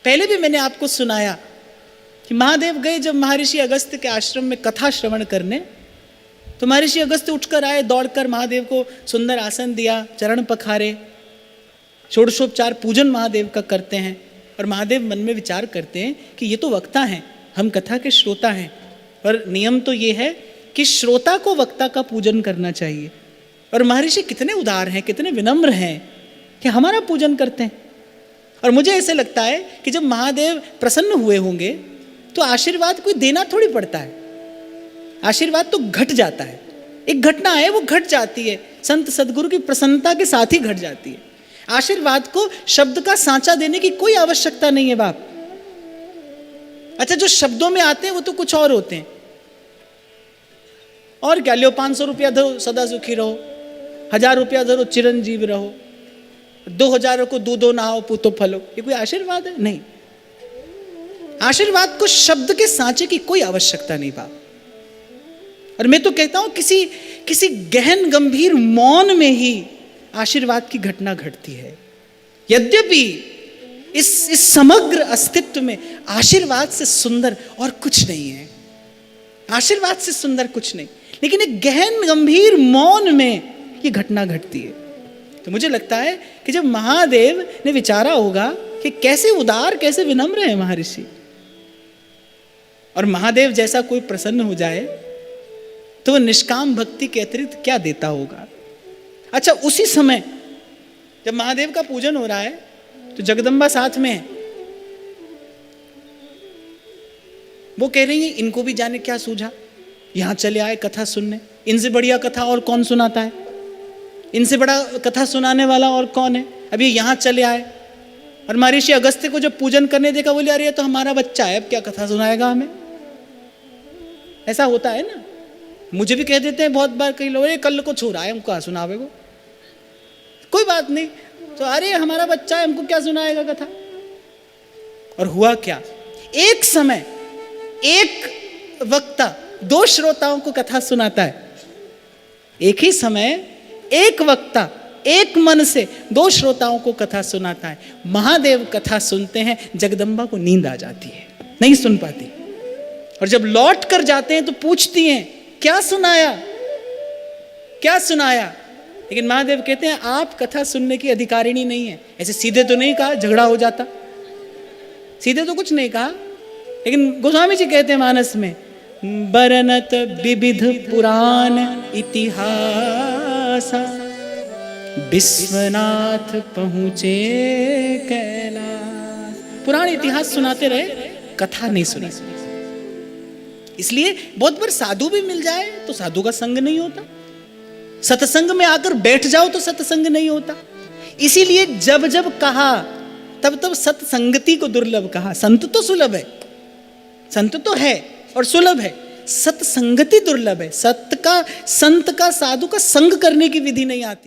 पहले भी मैंने आपको सुनाया कि महादेव गए जब महर्षि अगस्त्य के आश्रम में कथा श्रवण करने, तो महर्षि अगस्त्य उठकर आए, दौड़कर महादेव को सुंदर आसन दिया, चरण पखारे, षोडशोपचार पूजन महादेव का करते हैं। और महादेव मन में विचार करते हैं कि ये तो वक्ता हैं, हम कथा के श्रोता हैं, और नियम तो ये है कि श्रोता को वक्ता का पूजन करना चाहिए। और महर्षि कितने उदार हैं, कितने विनम्र हैं कि हमारा पूजन करते हैं। और मुझे ऐसे लगता है कि जब महादेव प्रसन्न हुए होंगे तो आशीर्वाद कोई देना थोड़ी पड़ता है, आशीर्वाद तो घट जाता है। एक घटना है वो घट जाती है, संत सदगुरु की प्रसन्नता के साथ ही घट जाती है। आशीर्वाद को शब्द का सांचा देने की कोई आवश्यकता नहीं है बाप। अच्छा, जो शब्दों में आते हैं वो तो कुछ और होते हैं। और क्या, लो 500 रुपया धरो सदा सुखी रहो, 1000 रुपया धरो चिरंजीव रहो, 2000 को दूधो नहाओ पूतो फलो, ये कोई आशीर्वाद है? नहीं। आशीर्वाद को शब्द के सांचे की कोई आवश्यकता नहीं बाप। और मैं तो कहता हूं किसी गहन गंभीर मौन में ही आशीर्वाद की घटना घटती है। यद्यपि इस समग्र अस्तित्व में आशीर्वाद से सुंदर और कुछ नहीं है, आशीर्वाद से सुंदर कुछ नहीं, लेकिन एक गहन गंभीर मौन में ये घटना घटती है। तो मुझे लगता है कि जब महादेव ने विचारा होगा कि कैसे उदार, कैसे विनम्र है महर्षि, और महादेव जैसा कोई प्रसन्न हो जाए तो वह निष्काम भक्ति के अतिरिक्त क्या देता होगा। अच्छा, उसी समय जब महादेव का पूजन हो रहा है तो जगदम्बा साथ में है। वो कह रही है इनको भी जाने क्या सूझा, यहां चले आए कथा सुनने, इनसे बढ़िया कथा और कौन सुनाता है, इनसे बड़ा कथा सुनाने वाला और कौन है, अभी यहां चले आए। और महर्षि अगस्त्य को जब पूजन करने देखा, बोले अरे ये तो हमारा बच्चा है, अब क्या कथा सुनाएगा हमें। ऐसा होता है ना, मुझे भी कह देते हैं बहुत बार कई लोग, कल को छू रहा है हमको सुनावे को, कोई बात नहीं, तो अरे हमारा बच्चा है हमको क्या सुनाएगा कथा। और हुआ क्या, एक समय एक वक्ता 2 श्रोताओं को कथा सुनाता है। एक ही समय एक वक्ता एक मन से 2 श्रोताओं को कथा सुनाता है। महादेव कथा सुनते हैं, जगदम्बा को नींद आ जाती है, नहीं सुन पाती। और जब लौट कर जाते हैं तो पूछती हैं क्या सुनाया, क्या सुनाया। लेकिन महादेव कहते हैं आप कथा सुनने की अधिकारिणी नहीं है। ऐसे सीधे तो नहीं कहा, झगड़ा हो जाता, सीधे तो कुछ नहीं कहा, लेकिन गोस्वामी जी कहते हैं मानस में, बरनत विविध पुराण इतिहास, विश्वनाथ पहुंचे कैलाश। पुराण इतिहास सुनाते रहे, कथा नहीं सुनी। इसलिए बहुत बार साधु भी मिल जाए तो साधु का संग नहीं होता, सत्संग में आकर बैठ जाओ तो सत्संग नहीं होता। इसीलिए जब जब कहा तब तब सत्संगति को दुर्लभ कहा। संत तो सुलभ है, संत तो है और सुलभ है, सत्संगति दुर्लभ है। संत का साधु का संग करने की विधि नहीं आती।